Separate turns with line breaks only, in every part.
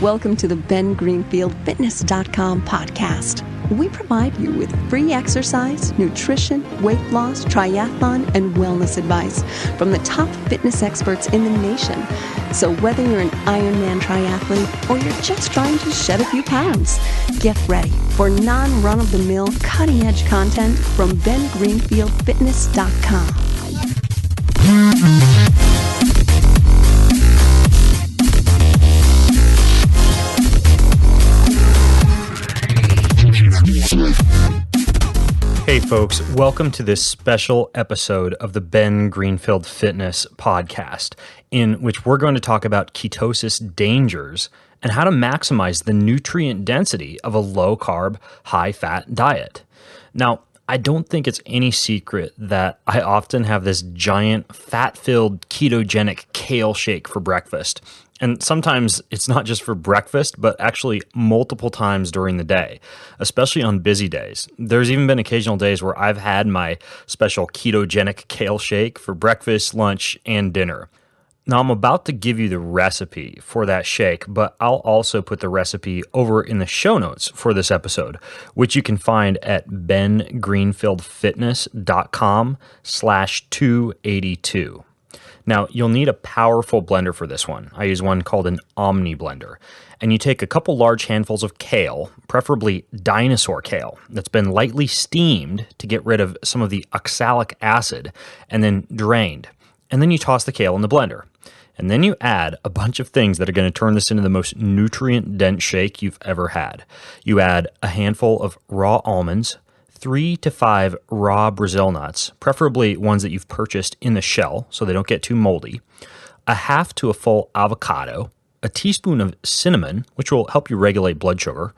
Welcome to the BenGreenfieldFitness.com podcast. We provide you with free exercise, nutrition, weight loss, triathlon, and wellness advice from the top fitness experts in the nation. So whether you're an Ironman triathlete or you're just trying to shed a few pounds, get ready for non-run-of-the-mill, cutting-edge content from BenGreenfieldFitness.com.
Hey folks, welcome to this special episode of the Ben Greenfield Fitness podcast, in which we're going to talk about ketosis dangers and how to maximize the nutrient density of a low-carb, high-fat diet. Now, I don't think it's any secret that I often have this giant fat-filled ketogenic kale shake for breakfast. And sometimes it's not just for breakfast, but actually multiple times during the day, especially on busy days. There's even been occasional days where I've had my special ketogenic kale shake for breakfast, lunch, and dinner. Now, I'm about to give you the recipe for that shake, but I'll also put the recipe over in the show notes for this episode, which you can find at bengreenfieldfitness.com/282. Now, you'll need a powerful blender for this one. I use one called an Omni blender. And you take a couple large handfuls of kale, preferably dinosaur kale, that's been lightly steamed to get rid of some of the oxalic acid, and then drained. And then you toss the kale in the blender. And then you add a bunch of things that are going to turn this into the most nutrient-dense shake you've ever had. You add a handful of raw almonds, 3 to 5 raw Brazil nuts, preferably ones that you've purchased in the shell so they don't get too moldy, a half to a full avocado, a teaspoon of cinnamon, which will help you regulate blood sugar,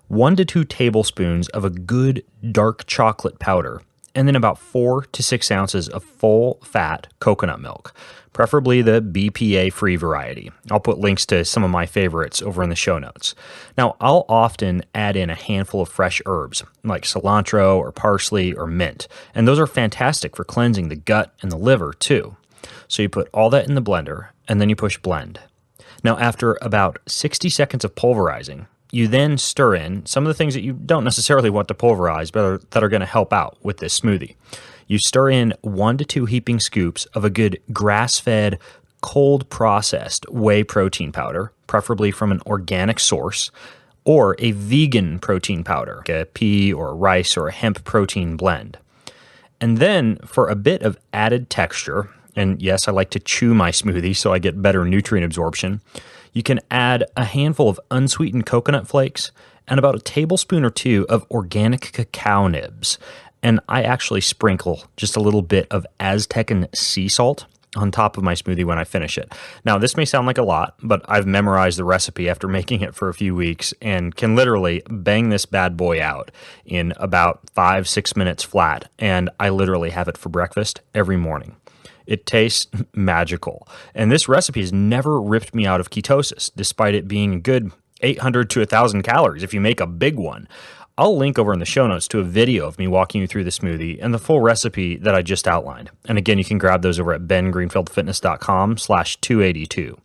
1 to 2 tablespoons of a good dark chocolate powder, and then about 4 to 6 ounces of full-fat coconut milk, preferably the BPA-free variety. I'll put links to some of my favorites over in the show notes. Now, I'll often add in a handful of fresh herbs, like cilantro or parsley or mint, and those are fantastic for cleansing the gut and the liver, too. So you put all that in the blender, and then you push blend. Now, after about 60 seconds of pulverizing, you then stir in some of the things that you don't necessarily want to pulverize, but that are going to help out with this smoothie. You stir in 1 to 2 heaping scoops of a good grass-fed, cold-processed whey protein powder, preferably from an organic source, or a vegan protein powder, like a pea or rice or a hemp protein blend. And then, for a bit of added texture, and yes, I like to chew my smoothie so I get better nutrient absorption, you can add a handful of unsweetened coconut flakes and about a tablespoon or 2 of organic cacao nibs. And I actually sprinkle just a little bit of Aztecan sea salt on top of my smoothie when I finish it. Now, this may sound like a lot, but I've memorized the recipe after making it for a few weeks and can literally bang this bad boy out in about 5-6 minutes flat. And I literally have it for breakfast every morning. It tastes magical. And this recipe has never ripped me out of ketosis, despite it being a good 800 to 1,000 calories if you make a big one. I'll link over in the show notes to a video of me walking you through the smoothie and the full recipe that I just outlined. And again, you can grab those over at bengreenfieldfitness.com/282.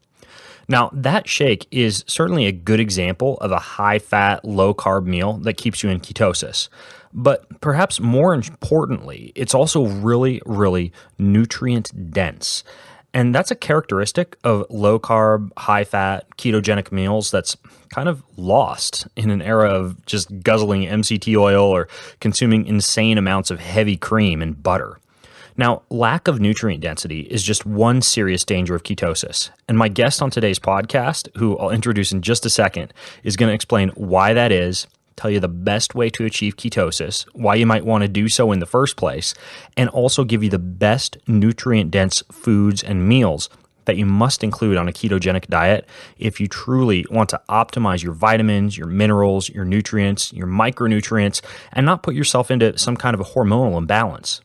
Now, that shake is certainly a good example of a high-fat, low-carb meal that keeps you in ketosis. But perhaps more importantly, it's also really, really nutrient-dense. And that's a characteristic of low-carb, high-fat, ketogenic meals that's kind of lost in an era of just guzzling MCT oil or consuming insane amounts of heavy cream and butter. Now, lack of nutrient density is just one serious danger of ketosis. And my guest on today's podcast, who I'll introduce in just a second, is going to explain why that is, tell you the best way to achieve ketosis, why you might want to do so in the first place, and also give you the best nutrient-dense foods and meals that you must include on a ketogenic diet if you truly want to optimize your vitamins, your minerals, your nutrients, your micronutrients, and not put yourself into some kind of a hormonal imbalance.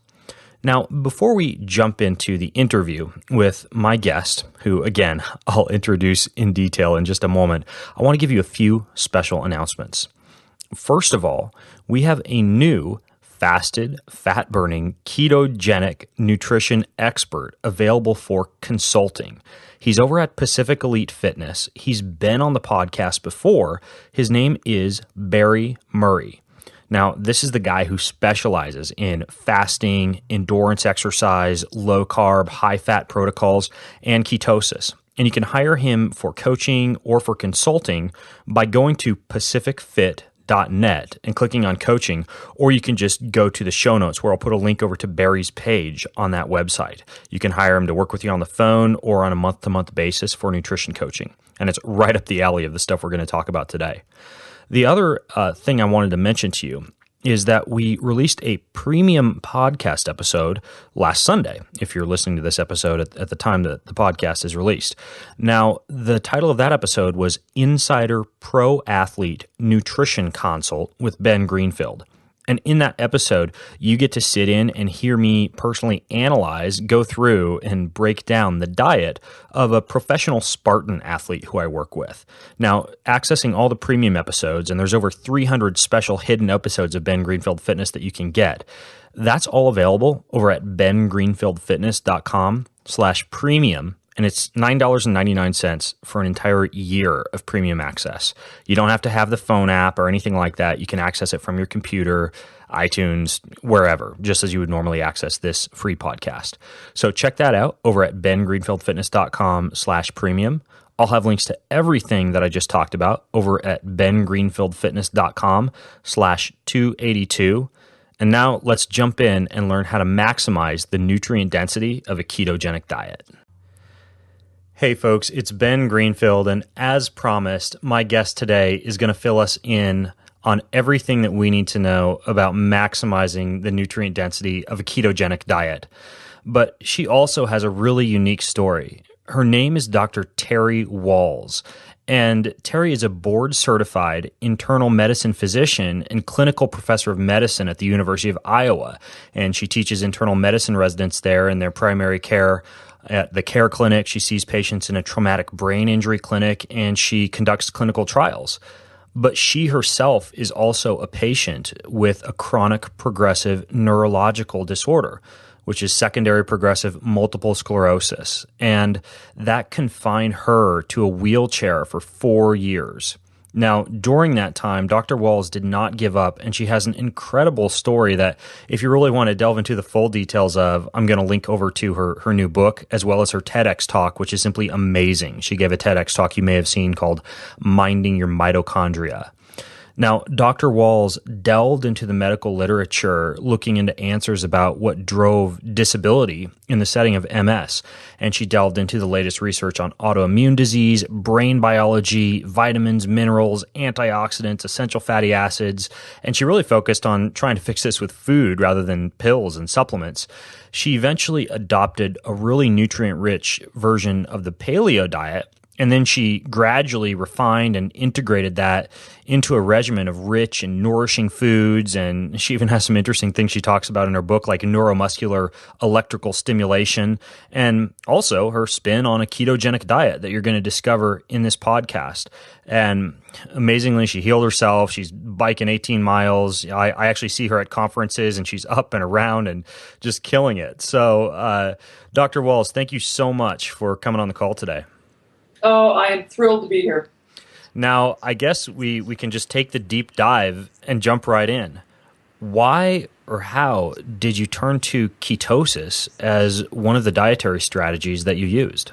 Now, before we jump into the interview with my guest, who, again, I'll introduce in detail in just a moment, I want to give you a few special announcements. First of all, we have a new fasted, fat-burning, ketogenic nutrition expert available for consulting. He's over at Pacific Elite Fitness. He's been on the podcast before. His name is Barry Murray. Now, this is the guy who specializes in fasting, endurance exercise, low-carb, high-fat protocols, and ketosis. And you can hire him for coaching or for consulting by going to pacificfit.net and clicking on coaching, or you can just go to the show notes where I'll put a link over to Barry's page on that website. You can hire him to work with you on the phone or on a month-to-month basis for nutrition coaching. And it's right up the alley of the stuff we're going to talk about today. The other thing I wanted to mention to you is that we released a premium podcast episode last Sunday, if you're listening to this episode at the time that the podcast is released. Now, the title of that episode was Insider Pro Athlete Nutrition Consult with Ben Greenfield. And in that episode, you get to sit in and hear me personally analyze, go through, and break down the diet of a professional Spartan athlete who I work with. Now, accessing all the premium episodes, and there's over 300 special hidden episodes of Ben Greenfield Fitness that you can get. That's all available over at bengreenfieldfitness.com/premium. And it's $9.99 for an entire year of premium access. You don't have to have the phone app or anything like that. You can access it from your computer, iTunes, wherever, just as you would normally access this free podcast. So check that out over at bengreenfieldfitness.com/premium. I'll have links to everything that I just talked about over at bengreenfieldfitness.com/282. And now let's jump in and learn how to maximize the nutrient density of a ketogenic diet. Hey folks, it's Ben Greenfield, and as promised, my guest today is going to fill us in on everything that we need to know about maximizing the nutrient density of a ketogenic diet. But she also has a really unique story. Her name is Dr. Terry Wahls, and Terry is a board-certified internal medicine physician and clinical professor of medicine at the University of Iowa, and she teaches internal medicine residents there in their primary care. At the care clinic, she sees patients in a traumatic brain injury clinic, and she conducts clinical trials. But she herself is also a patient with a chronic progressive neurological disorder, which is secondary progressive multiple sclerosis. And that confined her to a wheelchair for 4 years. Now, during that time, Dr. Wahls did not give up, and she has an incredible story that if you really want to delve into the full details of, I'm going to link over to her new book, as well as her TEDx talk, which is simply amazing. She gave a TEDx talk you may have seen called Minding Your Mitochondria. Now, Dr. Wahls delved into the medical literature looking into answers about what drove disability in the setting of MS, and she delved into the latest research on autoimmune disease, brain biology, vitamins, minerals, antioxidants, essential fatty acids, and she really focused on trying to fix this with food rather than pills and supplements. She eventually adopted a really nutrient-rich version of the paleo diet, and then she gradually refined and integrated that into a regimen of rich and nourishing foods. And she even has some interesting things she talks about in her book, like neuromuscular electrical stimulation, and also her spin on a ketogenic diet that you're going to discover in this podcast. And amazingly, she healed herself. She's biking 18 miles. I actually see her at conferences, and she's up and around and just killing it. So, Dr. Wahls, thank you so much for coming on the call today.
Oh, I am thrilled to be here.
Now, I guess we can just take the deep dive and jump right in. Why or how did you turn to ketosis as one of the dietary strategies that you used?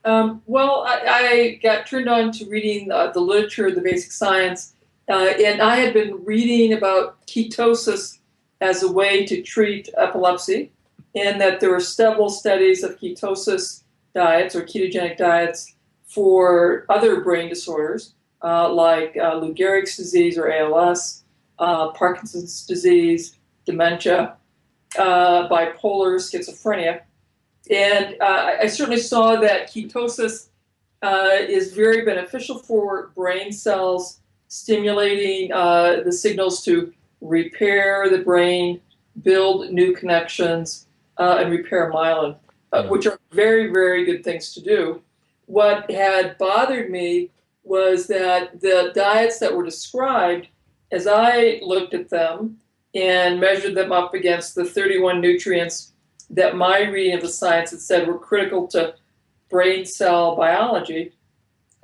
Well, I got turned on to reading the literature, the basic science, and I had been reading about ketosis as a way to treat epilepsy, and that there were several studies of ketosis diets or ketogenic diets for other brain disorders like Lou Gehrig's disease or ALS, Parkinson's disease, dementia, bipolar, schizophrenia. And I certainly saw that ketosis is very beneficial for brain cells, stimulating the signals to repair the brain, build new connections, and repair myelin, which are very, very good things to do. What had bothered me was that the diets that were described, as I looked at them, and measured them up against the 31 nutrients that my reading of the science had said were critical to brain cell biology,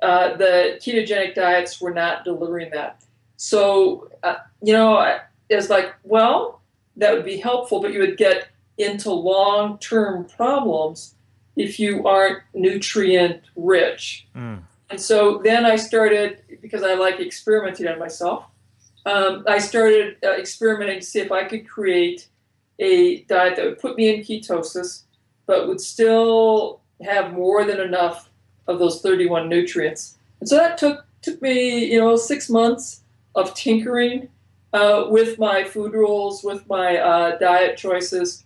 the ketogenic diets were not delivering that. So, it's like, well, that would be helpful, but you would get into long-term problems if you aren't nutrient rich. And so then I started, because I like experimenting on myself, I started experimenting to see if I could create a diet that would put me in ketosis, but would still have more than enough of those 31 nutrients. And so that took me, 6 months of tinkering with my food rules, with my diet choices,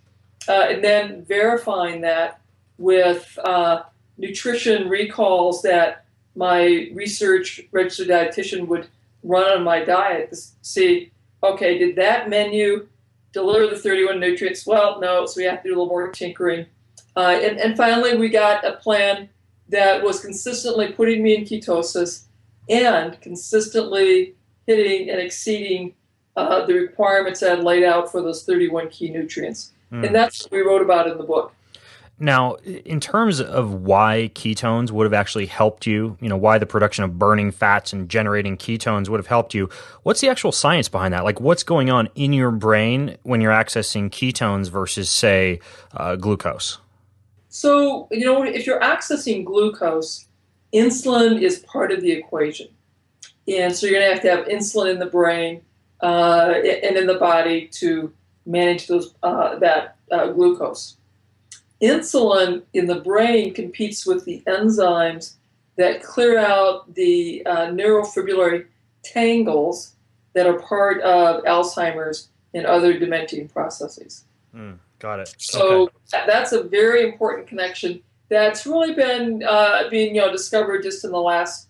and then verifying that with nutrition recalls that my research registered dietitian would run on my diet to see, okay, did that menu deliver the 31 nutrients? Well, no, so we have to do a little more tinkering. And finally, we got a plan that was consistently putting me in ketosis and consistently hitting and exceeding the requirements that I laid out for those 31 key nutrients. And that's what we wrote about in the book.
Now, in terms of why ketones would have actually helped you, why the production of burning fats and generating ketones would have helped you, what's the actual science behind that? Like, what's going on in your brain when you're accessing ketones versus, say, glucose?
So, if you're accessing glucose, insulin is part of the equation. And so you're going to have insulin in the brain and in the body to manage that glucose. Insulin in the brain competes with the enzymes that clear out the neurofibrillary tangles that are part of Alzheimer's and other dementing processes.
Got it.
So that's a very important connection that's really been being discovered just in the last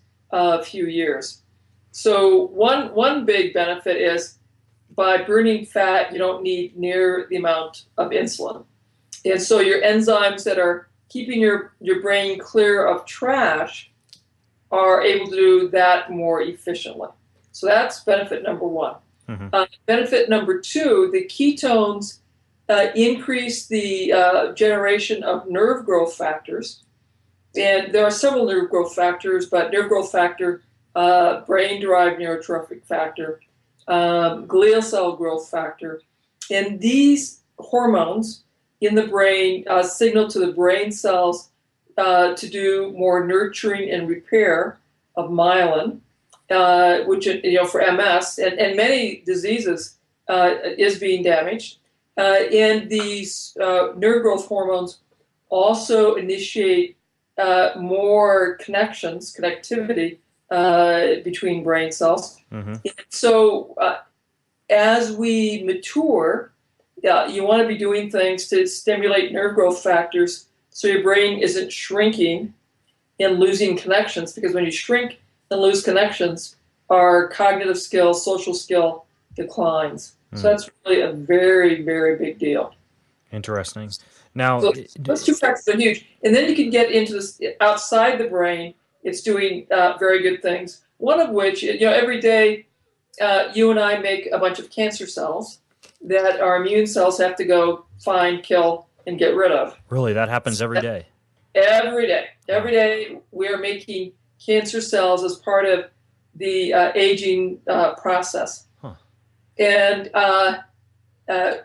few years. So one big benefit is by burning fat, you don't need near the amount of insulin. And so your enzymes that are keeping your brain clear of trash are able to do that more efficiently. So that's benefit number one. Benefit number two, the ketones increase the generation of nerve growth factors. And there are several nerve growth factors, but nerve growth factor, brain-derived neurotrophic factor, glial cell growth factor, and these hormones in the brain signal to the brain cells to do more nurturing and repair of myelin, which for MS and many diseases is being damaged. And these nerve growth hormones also initiate more connectivity between brain cells. So as we mature, you want to be doing things to stimulate nerve growth factors so your brain isn't shrinking and losing connections, because when you shrink and lose connections, our cognitive skill, social skill declines. So that's really a very, very big deal.
Interesting. Now,
so those two factors are huge. And then you can get into this outside the brain. It's doing very good things. One of which, every day you and I make a bunch of cancer cells that our immune cells have to go find, kill, and get rid of.
Really? That happens every day?
Every day. Every day we are making cancer cells as part of the aging process. And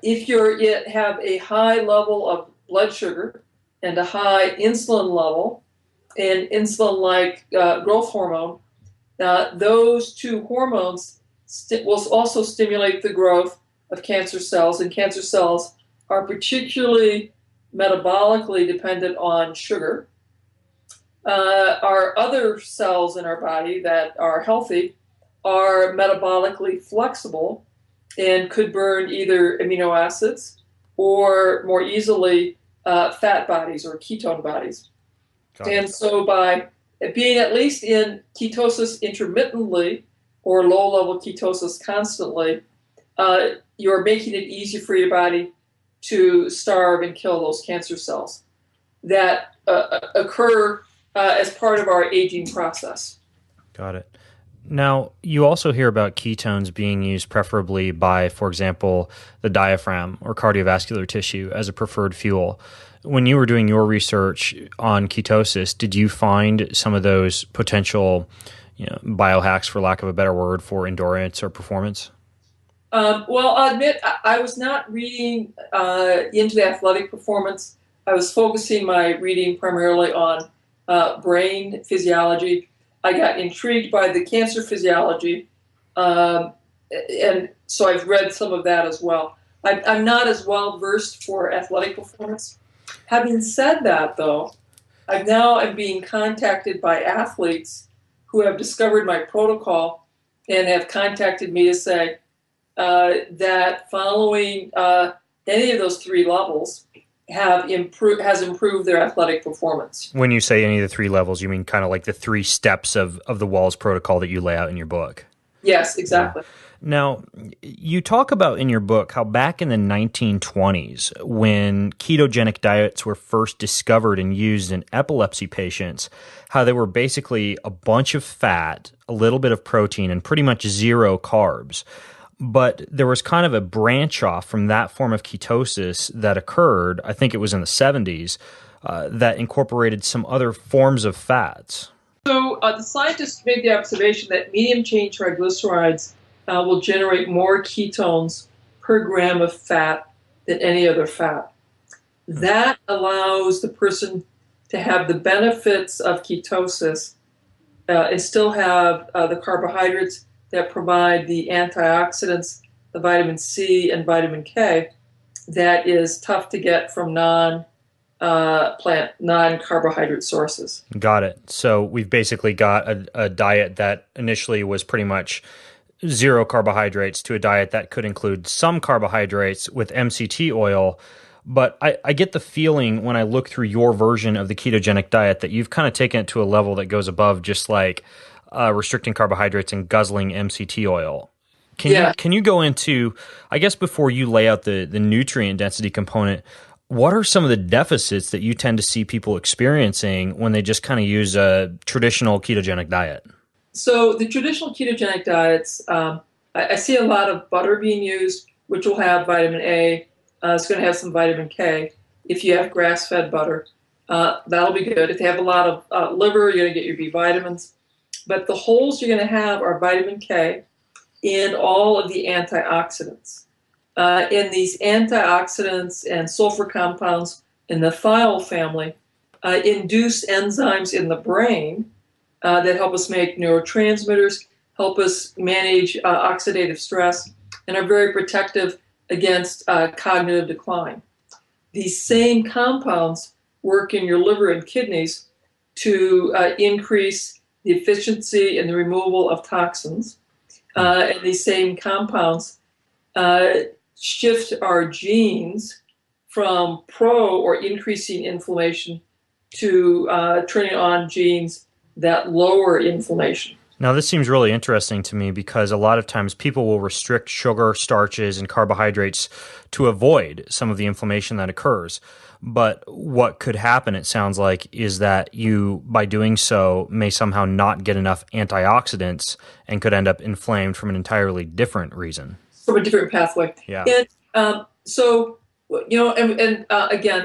if you have a high level of blood sugar and a high insulin level and insulin-like growth hormone, those two hormones will also stimulate the growth of cancer cells, and cancer cells are particularly metabolically dependent on sugar. Our other cells in our body that are healthy are metabolically flexible and could burn either amino acids or more easily fat bodies or ketone bodies. And so by being at least in ketosis intermittently or low-level ketosis constantly, you're making it easy for your body to starve and kill those cancer cells that occur as part of our aging process.
Got it. Now, you also hear about ketones being used preferably by, for example, the diaphragm or cardiovascular tissue as a preferred fuel. When you were doing your research on ketosis, did you find some of those potential, biohacks, for lack of a better word, for endurance or performance?
Well, I'll admit I was not reading into the athletic performance. I was focusing my reading primarily on brain physiology. I got intrigued by the cancer physiology, and so I've read some of that as well. I'm not as well versed for athletic performance. Having said that, though, I'm being contacted by athletes who have discovered my protocol and have contacted me to say that following any of those three levels has improved their athletic performance.
When you say any of the three levels, you mean kind of like the three steps of the Walls protocol that you lay out in your book?
Yes, exactly.
Yeah. Now, you talk about in your book how back in the 1920s, when ketogenic diets were first discovered and used in epilepsy patients, how they were basically a bunch of fat, a little bit of protein, and pretty much zero carbs. But there was kind of a branch off from that form of ketosis that occurred, I think it was in the 70s, that incorporated some other forms of fats.
So the scientists made the observation that medium chain triglycerides will generate more ketones per gram of fat than any other fat. That allows the person to have the benefits of ketosis and still have the carbohydrates that provide the antioxidants, the vitamin C and vitamin K, that is tough to get from non-carbohydrate sources.
Got it. So we've basically got a diet that initially was pretty much zero carbohydrates to a diet that could include some carbohydrates with MCT oil. But I get the feeling when I look through your version of the ketogenic diet that you've kind of taken it to a level that goes above just like restricting carbohydrates and guzzling MCT oil. Can you go into, I guess before you lay out the nutrient density component, what are some of the deficits that you tend to see people experiencing when they just kind of use a traditional ketogenic diet?
So the traditional ketogenic diets, I see a lot of butter being used, which will have vitamin A. It's going to have some vitamin K. If you have grass-fed butter, that'll be good. If you have a lot of liver, you're going to get your B vitamins. But the holes you're going to have are vitamin K and all of the antioxidants. And these antioxidants and sulfur compounds in the thiol family induce enzymes in the brain that help us make neurotransmitters, help us manage oxidative stress, and are very protective against cognitive decline. These same compounds work in your liver and kidneys to increase the efficiency and the removal of toxins. And these same compounds shift our genes from pro or increasing inflammation to turning on genes that lower inflammation.
Now, this seems really interesting to me because a lot of times people will restrict sugar, starches, and carbohydrates to avoid some of the inflammation that occurs. But what could happen, it sounds like, is that you, by doing so, may somehow not get enough antioxidants and could end up inflamed from an entirely different reason.
From a different pathway.
Yeah.
And again,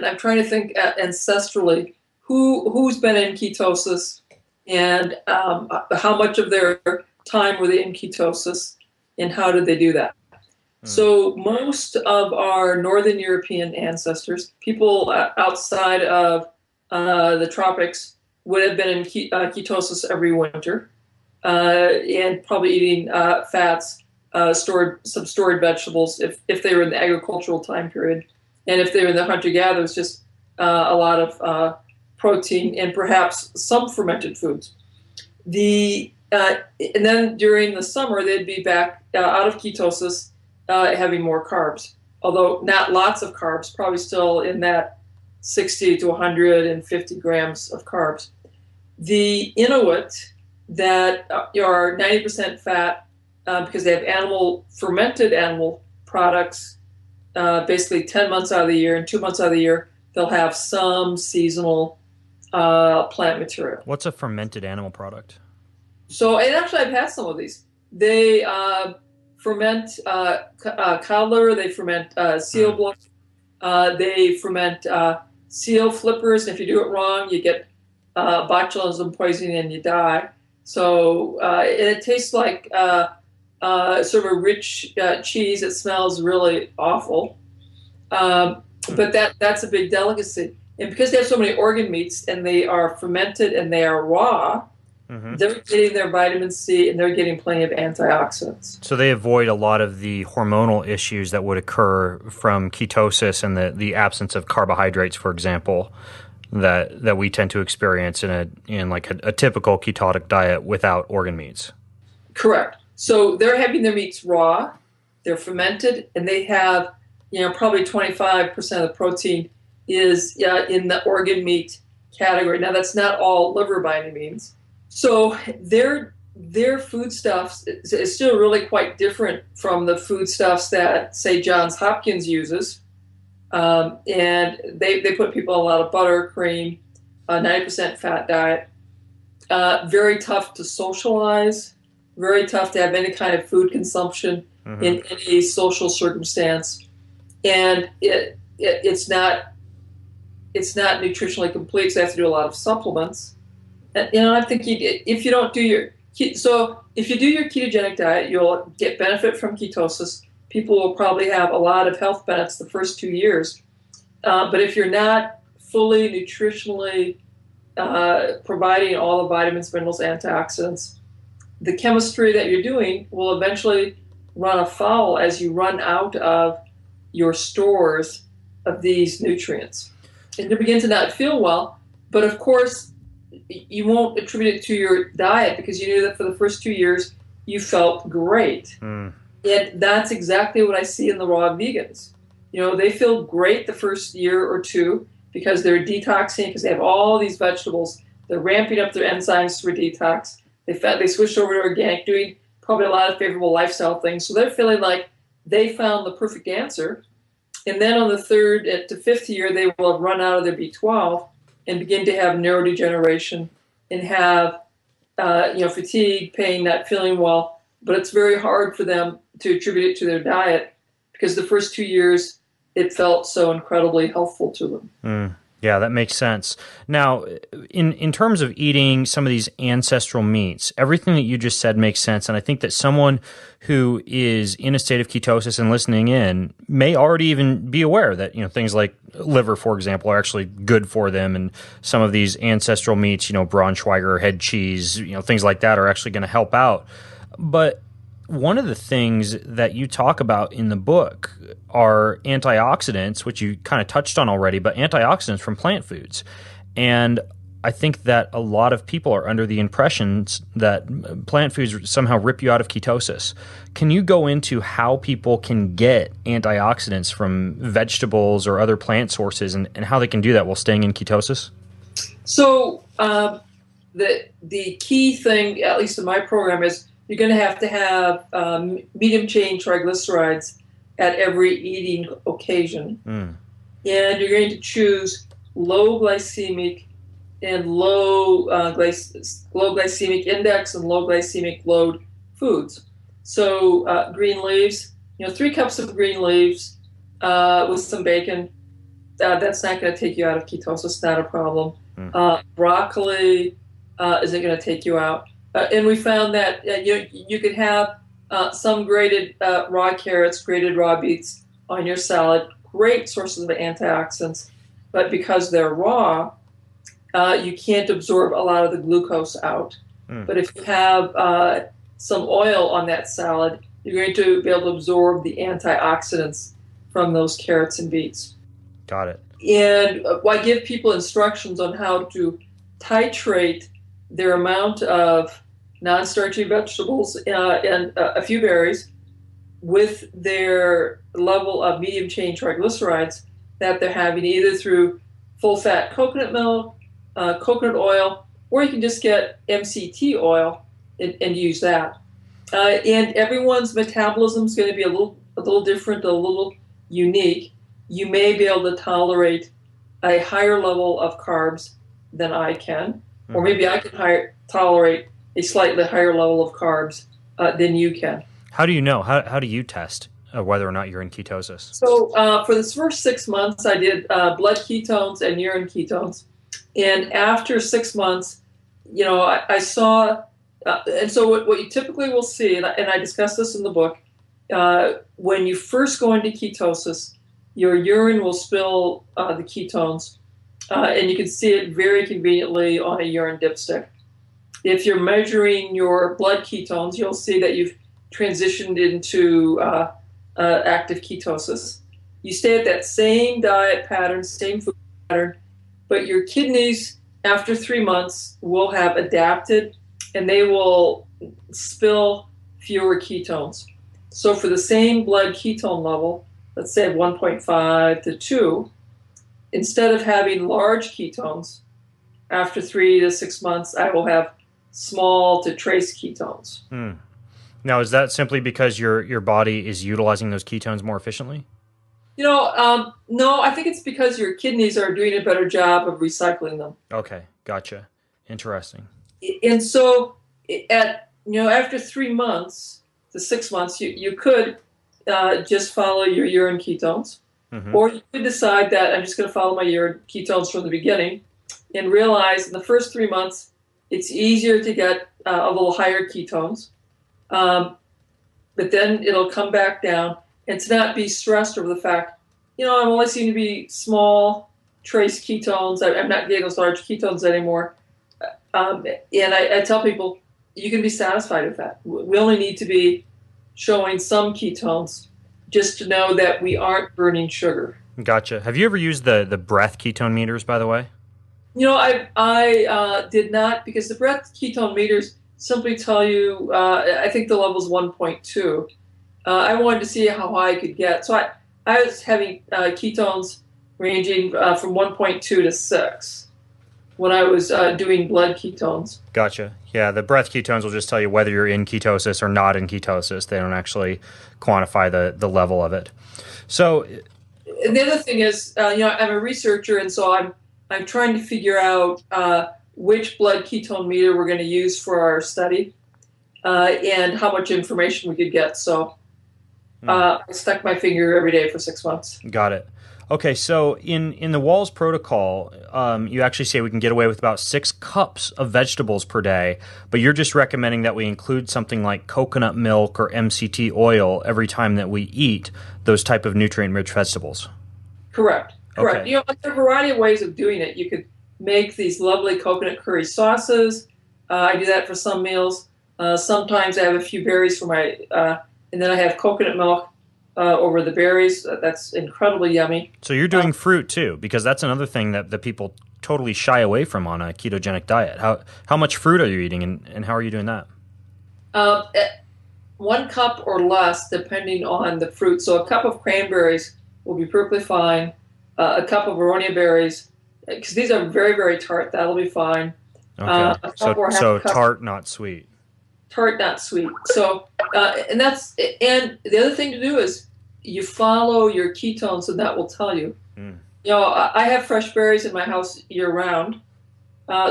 I'm trying to think ancestrally, who's been in ketosis and how much of their time were they in ketosis and how did they do that? So most of our Northern European ancestors, people outside of the tropics, would have been in ketosis every winter and probably eating fats, some stored vegetables if they were in the agricultural time period. And if they were in the hunter-gatherers, just a lot of protein and perhaps some fermented foods. And then during the summer, they'd be back out of ketosis, having more carbs, although not lots of carbs, probably still in that 60 to 150 grams of carbs. The Inuit that are 90% fat because they have fermented animal products basically 10 months out of the year, and 2 months out of the year, they'll have some seasonal plant material.
What's a fermented animal product?
So, and actually, I've had some of these. They ferment cod liver. They ferment seal blood. They ferment seal flippers. And if you do it wrong, you get botulism poisoning and you die. So it tastes like sort of a rich cheese. It smells really awful. But that's a big delicacy. And because they have so many organ meats and they are fermented and they are raw, they're getting their vitamin C and they're getting plenty of antioxidants.
So they avoid a lot of the hormonal issues that would occur from ketosis and the absence of carbohydrates, for example, that we tend to experience in like a typical ketotic diet without organ meats.
Correct. So they're having their meats raw, they're fermented, and they have, probably 25% of the protein is in the organ meat category. Now, that's not all liver by any means. So their foodstuffs is still really quite different from the foodstuffs that, say, Johns Hopkins uses. And they put people on a lot of butter, cream, 90% fat diet. Very tough to socialize, very tough to have any kind of food consumption in any social circumstance. And it's not nutritionally complete, so they have to do a lot of supplements. And, I think if you do your ketogenic diet, you'll get benefit from ketosis. People will probably have a lot of health benefits the first 2 years. But if you're not fully nutritionally providing all the vitamins, minerals, antioxidants, the chemistry that you're doing will eventually run afoul as you run out of your stores of these nutrients. And you begin to not feel well, but of course, you won't attribute it to your diet because you knew that for the first 2 years you felt great. And that's exactly what I see in the raw vegans. They feel great the first year or two because they're detoxing, because they have all these vegetables. They're ramping up their enzymes for detox. They switched over to organic, doing probably a lot of favorable lifestyle things. So they're feeling like they found the perfect answer. And then on the third to fifth year, they will have run out of their B12 and begin to have neurodegeneration and have fatigue, pain, not feeling well. But it's very hard for them to attribute it to their diet because the first 2 years it felt so incredibly helpful to them.
Yeah, that makes sense. Now, in terms of eating some of these ancestral meats, everything that you just said makes sense. And I think that someone who is in a state of ketosis and listening in may already even be aware that, things like liver, for example, are actually good for them. And some of these ancestral meats, Braunschweiger, head cheese, things like that are actually going to help out. But one of the things that you talk about in the book are antioxidants, which you kind of touched on already, but antioxidants from plant foods. And I think that a lot of people are under the impressions that plant foods somehow rip you out of ketosis. Can you go into how people can get antioxidants from vegetables or other plant sources and how they can do that while staying in ketosis?
So the key thing, at least in my program, is you're going to have medium chain triglycerides at every eating occasion. And you're going to choose low glycemic and low glycemic index and low glycemic load foods. So green leaves, 3 cups of green leaves with some bacon, that's not going to take you out of ketosis, not a problem. Broccoli isn't going to take you out. And we found that you could have some grated raw carrots, grated raw beets on your salad, great sources of antioxidants, but because they're raw, you can't absorb a lot of the glucose out. But if you have some oil on that salad, you're going to be able to absorb the antioxidants from those carrots and beets.
Got it.
And I give people instructions on how to titrate their amount of non-starchy vegetables and a few berries with their level of medium chain triglycerides that they're having, either through full-fat coconut milk, coconut oil, or you can just get MCT oil and use that. And everyone's metabolism is going to be a little different, a little unique. You may be able to tolerate a higher level of carbs than I can, or maybe I can tolerate a slightly higher level of carbs than you can.
How do you know? How do you test whether or not you're in ketosis?
So for the first 6 months, I did blood ketones and urine ketones. And after 6 months, I saw, and so what you typically will see, and I discuss this in the book, when you first go into ketosis, your urine will spill the ketones, and you can see it very conveniently on a urine dipstick. If you're measuring your blood ketones, you'll see that you've transitioned into active ketosis. You stay at that same diet pattern, same food pattern, but your kidneys, after 3 months, will have adapted, and they will spill fewer ketones. So for the same blood ketone level, let's say 1.5 to 2, instead of having large ketones, after 3 to 6 months, I will have small to trace ketones.
Now, is that simply because your body is utilizing those ketones more efficiently?
No, I think it's because your kidneys are doing a better job of recycling them.
Okay, gotcha. Interesting.
And so, after 3 months to 6 months, you could just follow your urine ketones, or you could decide that I'm just going to follow my urine ketones from the beginning, and realize in the first 3 months it's easier to get a little higher ketones, but then it'll come back down. And to not be stressed over the fact, I'm only seem to be small trace ketones. I'm not getting those large ketones anymore. And I tell people, you can be satisfied with that. We only need to be showing some ketones just to know that we aren't burning sugar.
Gotcha. Have you ever used the breath ketone meters, by the way?
I did not, because the breath ketone meters simply tell you, I think the level is 1.2. I wanted to see how high I could get. So I was having ketones ranging from 1.2 to 6 when I was doing blood ketones.
Gotcha. Yeah, the breath ketones will just tell you whether you're in ketosis or not in ketosis. They don't actually quantify the level of it. So,
and the other thing is, I'm a researcher, and so I'm trying to figure out which blood ketone meter we're going to use for our study, and how much information we could get. So I stuck my finger every day for 6 months.
Got it. Okay, so in the Walls protocol, you actually say we can get away with about 6 cups of vegetables per day, but you're just recommending that we include something like coconut milk or MCT oil every time that we eat those type of nutrient-rich vegetables.
Correct.
Okay.
There are a variety of ways of doing it. You could make these lovely coconut curry sauces. I do that for some meals. Sometimes I have a few berries for my, and then I have coconut milk over the berries. That's incredibly yummy. So
you're doing fruit too, because that's another thing that the people totally shy away from on a ketogenic diet. How much fruit are you eating, and how are you doing that?
1 cup or less, depending on the fruit. So a cup of cranberries will be perfectly fine. A cup of aronia berries, because these are very, very tart. That'll be fine.
Okay. So tart, not sweet.
Tart, not sweet. So, and the other thing to do is you follow your ketones, and that will tell you. I have fresh berries in my house year round.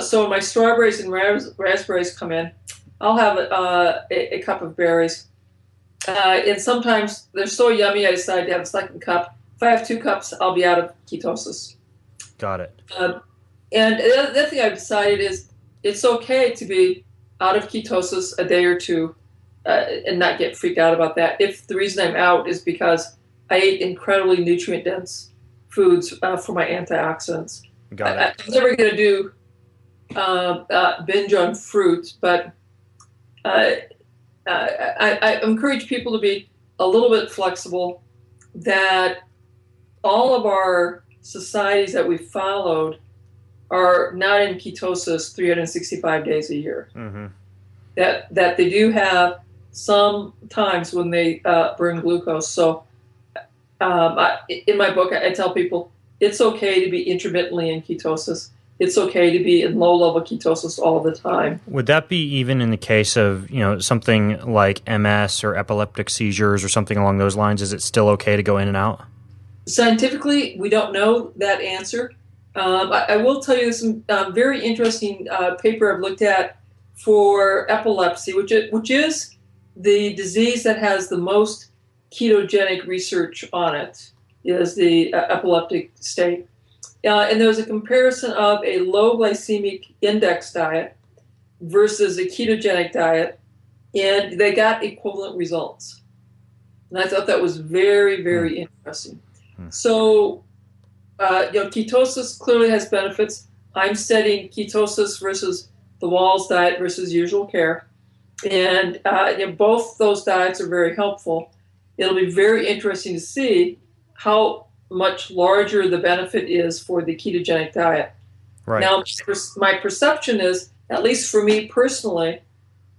So when my strawberries and raspberries come in, I'll have a cup of berries. And sometimes they're so yummy, I decide to have a second cup. If I have 2 cups, I'll be out of ketosis.
Got it.
And the other thing I've decided is it's okay to be out of ketosis a day or two and not get freaked out about that. If the reason I'm out is because I ate incredibly nutrient-dense foods for my antioxidants.
Got it.
I'm never going to do binge on fruit, but I encourage people to be a little bit flexible, that all of our societies that we've followed are not in ketosis 365 days a year. That they do have some times when they burn glucose. So in my book, I tell people it's okay to be intermittently in ketosis. It's okay to be in low-level ketosis all the time.
Would that be even in the case of something like MS or epileptic seizures or something along those lines? Is it still okay to go in and out?
Scientifically, we don't know that answer. I will tell you some very interesting paper I've looked at for epilepsy, which is the disease that has the most ketogenic research on it, is the epileptic state. And there was a comparison of a low glycemic index diet versus a ketogenic diet, and they got equivalent results. And I thought that was very, very interesting. So, ketosis clearly has benefits. I'm studying ketosis versus the Walls diet versus usual care. And both those diets are very helpful. It'll be very interesting to see how much larger the benefit is for the ketogenic diet.
Right.
Now, my perception is, at least for me personally,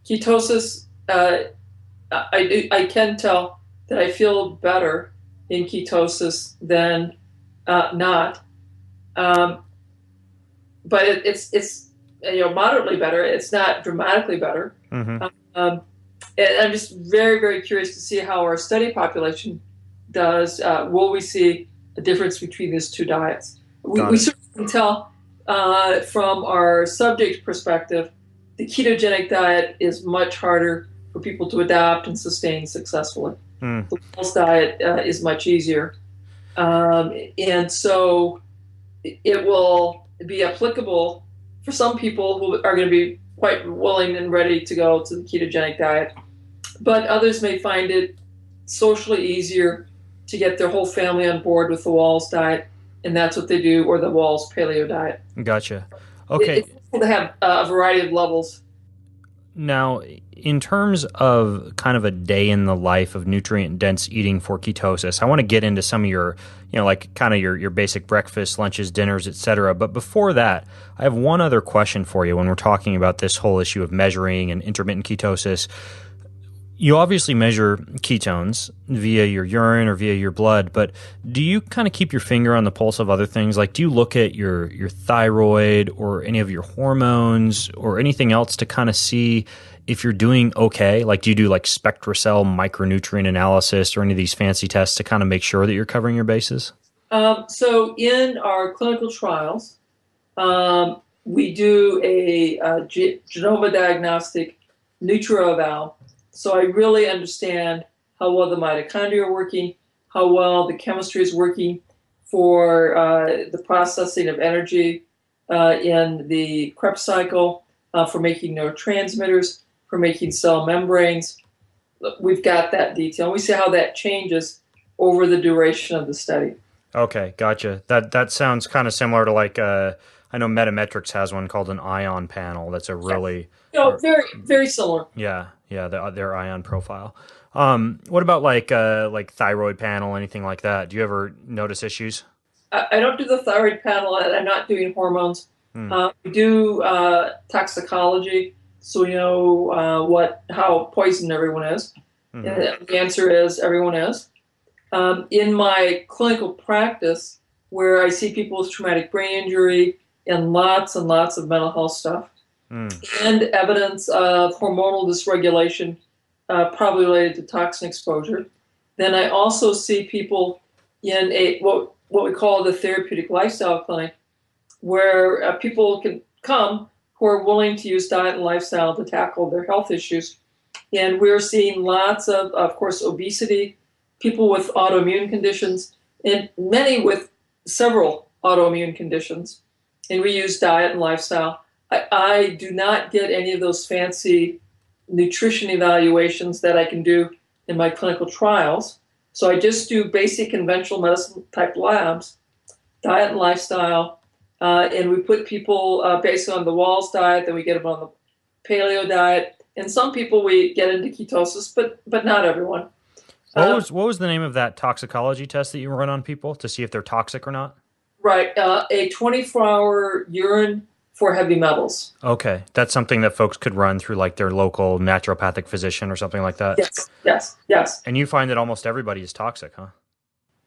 ketosis, I can tell that I feel better in ketosis than not. But it's moderately better. It's not dramatically better.
Mm-hmm.
And I'm just very, very curious to see how our study population does. Will we see a difference between these two diets? We certainly can tell from our subject perspective, the ketogenic diet is much harder for people to adopt and sustain successfully. The Walls diet is much easier. And so it will be applicable for some people who are going to be quite willing and ready to go to the ketogenic diet. But others may find it socially easier to get their whole family on board with the Walls diet, and that's what they do, or the Walls paleo diet.
Gotcha. Okay.
They have a variety of levels.
Now, in terms of kind of a day in the life of nutrient-dense eating for ketosis, I want to get into some of your, like kind of your basic breakfast, lunches, dinners, etc. But before that, I have one other question for you when we're talking about this whole issue of measuring and intermittent ketosis. You obviously measure ketones via your urine or via your blood, but do you kind of keep your finger on the pulse of other things? Like, do you look at your thyroid or any of your hormones or anything else to kind of see if you're doing okay? Like, do you do like SpectraCell micronutrient analysis or any of these fancy tests to kind of make sure that you're covering your bases?
So in our clinical trials, we do a genoma diagnostic NutriEval. So I really understand how well the mitochondria are working, how well the chemistry is working for the processing of energy in the Krebs cycle, for making neurotransmitters, for making cell membranes. We've got that detail. We see how that changes over the duration of the study.
Okay, gotcha. That sounds kind of similar to like I know Metametrics has one called an ion panel. That's a really
very, very similar.
Yeah, their ion profile. What about like thyroid panel, anything like that? Do you ever notice issues?
I don't do the thyroid panel, and I'm not doing hormones. We do toxicology, so we know how poisoned everyone is. Mm-hmm. And the answer is everyone is. In my clinical practice, where I see people with traumatic brain injury and lots of mental health stuff, and evidence of hormonal dysregulation, probably related to toxin exposure. Then I also see people in what we call the therapeutic lifestyle clinic, where people can come who are willing to use diet and lifestyle to tackle their health issues. And we're seeing lots of course, obesity, people with autoimmune conditions, and many with several autoimmune conditions. And we use diet and lifestyle. I do not get any of those fancy nutrition evaluations that I can do in my clinical trials. So I just do basic conventional medicine type labs, diet and lifestyle, and we put people based on the Walls diet, then we get them on the paleo diet. And some people we get into ketosis, but not everyone.
What was the name of that toxicology test that you run on people to see if they're toxic or not?
Right, a 24-hour urine for heavy metals.
Okay, that's something that folks could run through like their local naturopathic physician or something like that?
Yes.
And you find that almost everybody is toxic, huh?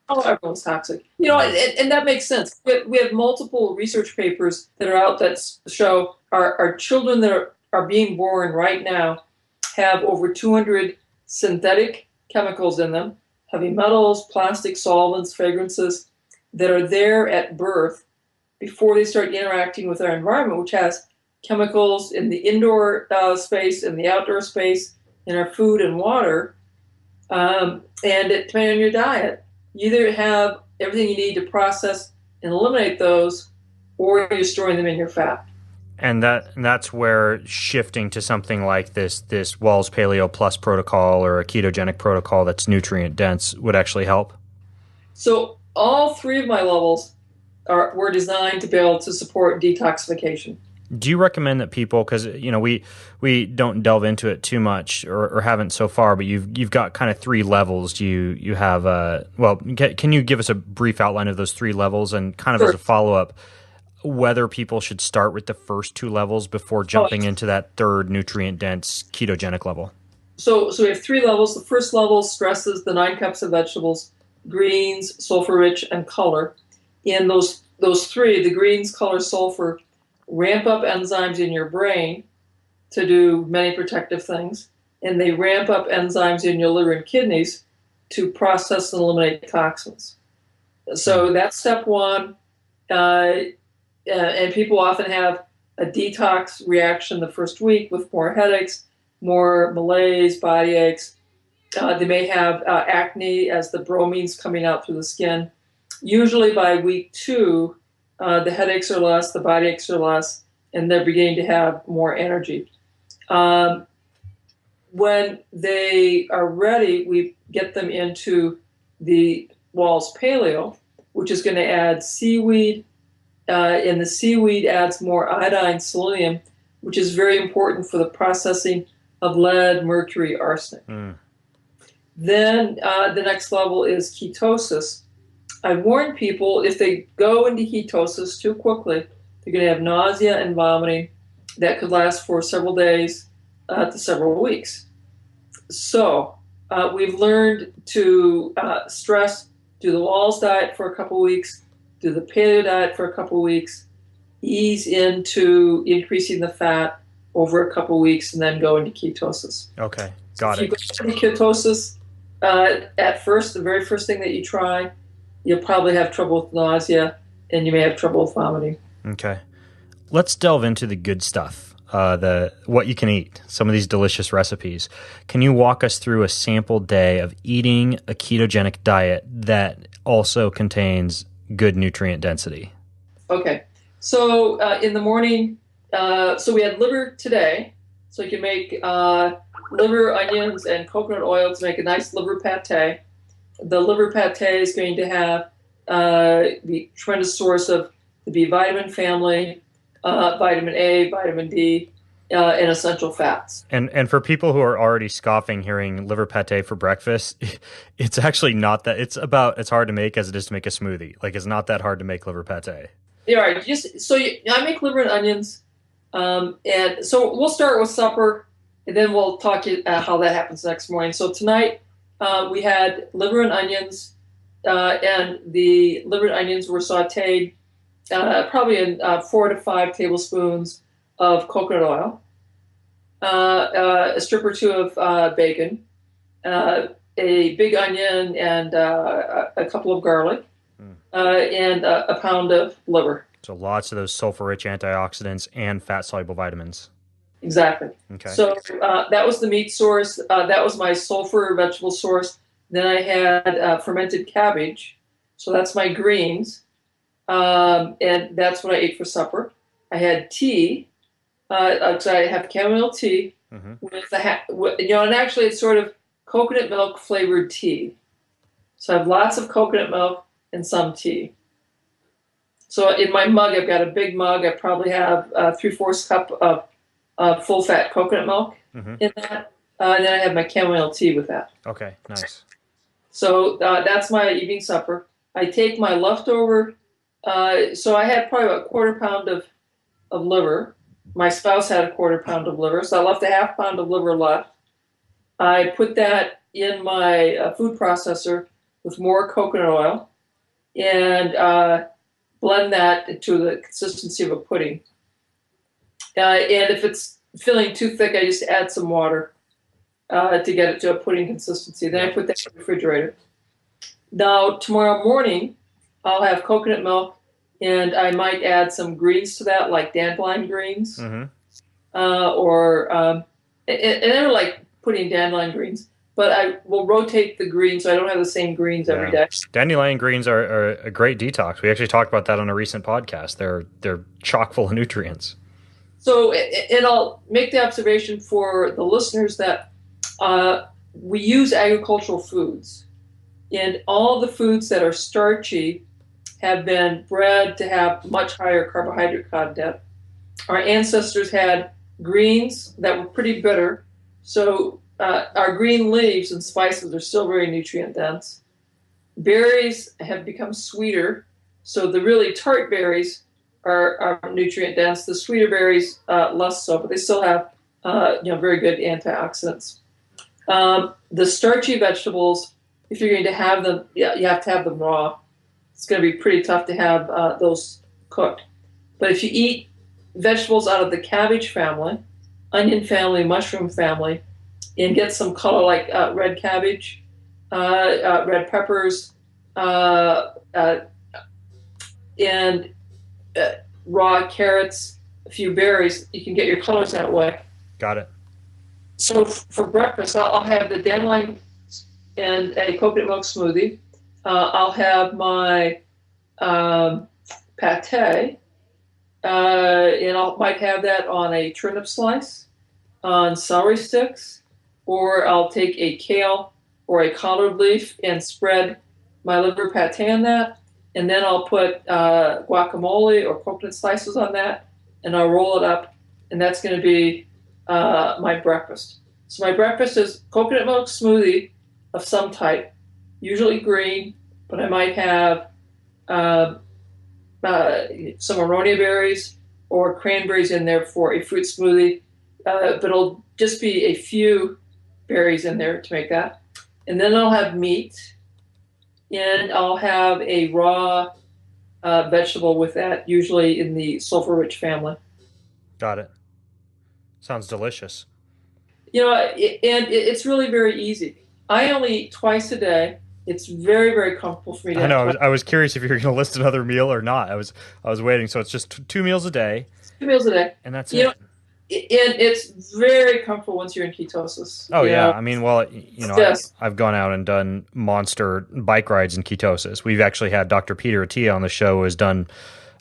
Oh, everyone's toxic. And that makes sense. We have multiple research papers that are out that show our children that are being born right now have over 200 synthetic chemicals in them, heavy metals, plastic solvents, fragrances, that are there at birth before they start interacting with our environment, which has chemicals in the indoor space and the outdoor space in our food and water. And depending on your diet, you either have everything you need to process and eliminate those, or you're storing them in your fat.
And that's where shifting to something like this Wall's Paleo Plus protocol or a ketogenic protocol that's nutrient dense would actually help.
So all three of my levels were designed to be able to support detoxification.
Do you recommend that people, because we don't delve into it too much or haven't so far, but you've got kind of three levels. You have can you give us a brief outline of those three levels and kind of
Sure.
as a follow up, whether people should start with the first two levels before jumping into that third nutrient dense ketogenic level?
So we have three levels. The first level stresses the 9 cups of vegetables, greens, sulfur rich, and color. In those three, the greens, color, sulfur, ramp up enzymes in your brain to do many protective things, and they ramp up enzymes in your liver and kidneys to process and eliminate toxins. So that's step one. And people often have a detox reaction the first week with more headaches, more malaise, body aches. They may have acne as the bromine's coming out through the skin. Usually by week 2, the headaches are less, the body aches are less, and they're beginning to have more energy. When they are ready, we get them into the Wall's Paleo, which is going to add seaweed, and the seaweed adds more iodine, selenium, which is very important for the processing of lead, mercury, arsenic. Then the next level is ketosis. I warn people, if they go into ketosis too quickly, they're going to have nausea and vomiting that could last for several days to several weeks. So we've learned to do the Wall's diet for a couple weeks, do the paleo diet for a couple weeks, ease into increasing the fat over a couple weeks, and then go into ketosis.
Okay, got it.
If you go into ketosis at first, the very first thing that you try, you'll probably have trouble with nausea, and you may have trouble with vomiting.
Okay. Let's delve into the good stuff, what you can eat, some of these delicious recipes. Can you walk us through a sample day of eating a ketogenic diet that also contains good nutrient density?
Okay. So in the morning, so we had liver today. So you can make liver, onions, and coconut oil to make a nice liver pate. The liver pate is going to have the tremendous source of the B vitamin family, vitamin A, vitamin D, and essential fats.
And for people who are already scoffing hearing liver pate for breakfast, it's actually not that. It's about as hard to make as it is to make a smoothie. Like, it's not that hard to make liver pate.
Yeah, right. I make liver and onions, and so we'll start with supper, and then we'll talk how that happens next morning. So tonight we had liver and onions, and the liver and onions were sautéed probably in 4 to 5 tablespoons of coconut oil, a strip or 2 of bacon, a big onion, and a couple of garlic, and a pound of liver.
So lots of those sulfur-rich antioxidants and fat-soluble vitamins.
Exactly.
Okay.
So that was the meat source. That was my sulfur vegetable source. Then I had fermented cabbage. So that's my greens. And that's what I ate for supper. I had tea. So I have chamomile tea with and actually it's sort of coconut milk flavored tea. So I have lots of coconut milk and some tea. So in my mug, I've got a big mug. I probably have 3/4 cup of full fat coconut milk in that. And then I have my chamomile tea with that.
Okay, nice.
So that's my evening supper. I take my leftover. So I had probably about 1/4 pound of liver. My spouse had a 1/4 pound of liver, so I left a 1/2 pound of liver left. I put that in my food processor with more coconut oil and blend that to the consistency of a pudding. And if it's feeling too thick, I just add some water to get it to a pudding consistency. Then I put that in the refrigerator. Now, tomorrow morning, I'll have coconut milk, and I might add some greens to that, like dandelion greens. and they're like putting dandelion greens. But I will rotate the greens, so I don't have the same greens every day.
Dandelion greens are a great detox. We actually talked about that on a recent podcast. They're chock full of nutrients.
So, and I'll make the observation for the listeners that we use agricultural foods, and all the foods that are starchy have been bred to have much higher carbohydrate content. Our ancestors had greens that were pretty bitter, so our green leaves and spices are still very nutrient dense. Berries have become sweeter, so the really tart berries are nutrient dense. The sweeter berries less so, but they still have very good antioxidants. The starchy vegetables, if you're going to have them, you have to have them raw. It's going to be pretty tough to have those cooked. But if you eat vegetables out of the cabbage family, onion family, mushroom family, and get some color like red cabbage, red peppers, and raw carrots, a few berries, you can get your colors that way.
Got it.
So for breakfast, I'll have the dandelion and a coconut milk smoothie. I'll have my pate, and I might have that on a turnip slice, on celery sticks, or I'll take a kale or a collard leaf and spread my liver pate on that, and then I'll put guacamole or coconut slices on that, and I'll roll it up, and that's going to be my breakfast. So my breakfast is coconut milk smoothie of some type, usually green, but I might have some aronia berries or cranberries in there for a fruit smoothie, but it'll just be a few berries in there to make that. And then I'll have meat, and I'll have a raw vegetable with that, usually in the sulfur-rich family.
Got it. Sounds delicious.
It's really very easy. I only eat twice a day. It's very, very comfortable for me to
I know. I was curious if you were going to list another meal or not. I was waiting. So it's just 2 meals a day.
2 meals a day.
And that's it.
And it's very comfortable once you're in ketosis.
Oh, yeah. I mean, well,
Yes.
I've gone out and done monster bike rides in ketosis. We've actually had Dr. Peter Attia on the show, who has done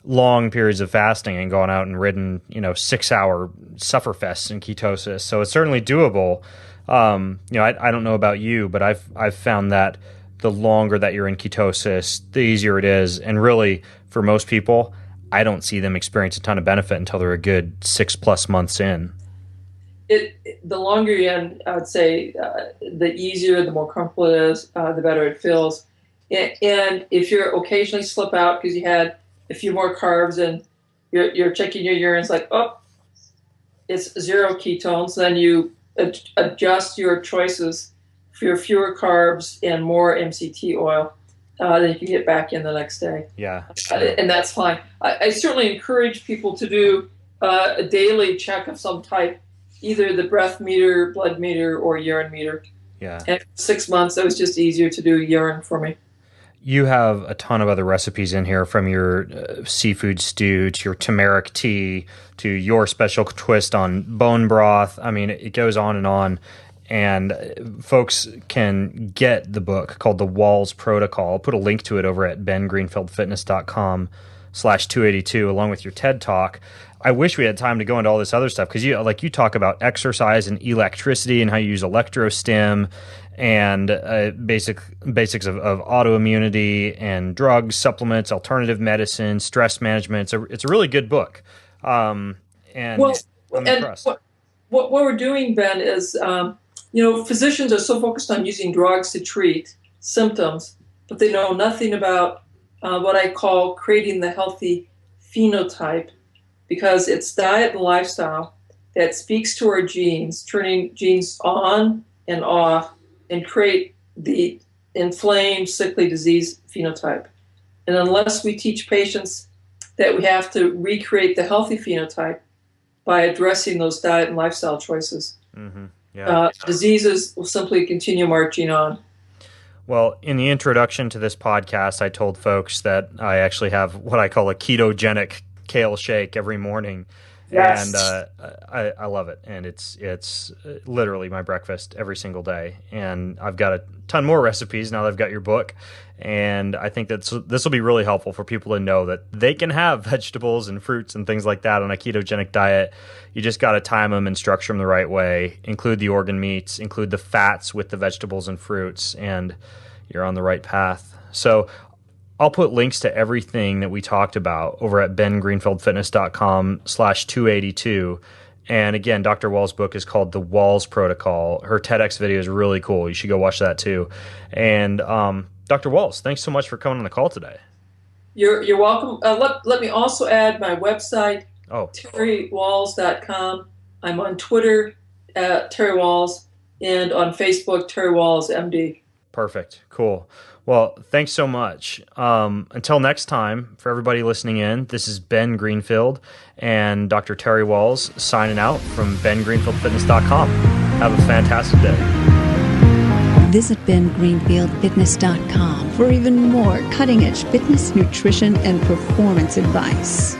long periods of fasting and gone out and ridden, 6-hour sufferfests in ketosis. So it's certainly doable. I don't know about you, but I've found that the longer that you're in ketosis, the easier it is. And really, for most people, I don't see them experience a ton of benefit until they're a good 6+ months in.
The longer you're in, I would say, the easier, the more comfortable it is, the better it feels. And if you occasionally slip out because you had a few more carbs and you're checking your urine, it's like, oh, it's 0 ketones, then you adjust your choices for fewer carbs and more MCT oil. Then you can get back in the next day.
Yeah.
And that's fine. I certainly encourage people to do a daily check of some type, either the breath meter, blood meter, or urine meter.
Yeah.
And for 6 months, it was just easier to do urine for me.
You have a ton of other recipes in here, from your seafood stew to your turmeric tea to your special twist on bone broth. I mean, it goes on and on. And folks can get the book called The Walls Protocol. I'll put a link to it over at bengreenfeldfitness.com/282 along with your TED Talk. I wish we had time to go into all this other stuff because you talk about exercise and electricity and how you use electrostim and basics of autoimmunity and drugs, supplements, alternative medicine, stress management. It's a really good book. I'm impressed.
What we're doing, Ben, is physicians are so focused on using drugs to treat symptoms, but they know nothing about what I call creating the healthy phenotype, because it's diet and lifestyle that speaks to our genes, turning genes on and off, and create the inflamed, sickly disease phenotype. And unless we teach patients that we have to recreate the healthy phenotype by addressing those diet and lifestyle choices, diseases will simply continue marching on.
Well, in the introduction to this podcast, I told folks that I actually have what I call a ketogenic kale shake every morning.
Yes.
And I love it, and it's literally my breakfast every single day. And I've got a ton more recipes now that I've got your book, and I think that this will be really helpful for people to know that they can have vegetables and fruits and things like that on a ketogenic diet. You just got to time them and structure them the right way. Include the organ meats, include the fats with the vegetables and fruits, and you're on the right path. So I'll put links to everything that we talked about over at bengreenfieldfitness.com/282. And again, Dr. Wall's book is called The Walls Protocol. Her TEDx video is really cool. You should go watch that too. And Dr. Walls, thanks so much for coming on the call today.
You're welcome. Let me also add my website, terrywalls.com. I'm on Twitter at Terry Walls, and on Facebook, Terry Walls MD.
Perfect. Cool. Well, thanks so much. Until next time, for everybody listening in, this is Ben Greenfield and Dr. Terry Walls signing out from bengreenfieldfitness.com. Have a fantastic day.
Visit bengreenfieldfitness.com for even more cutting-edge fitness, nutrition, and performance advice.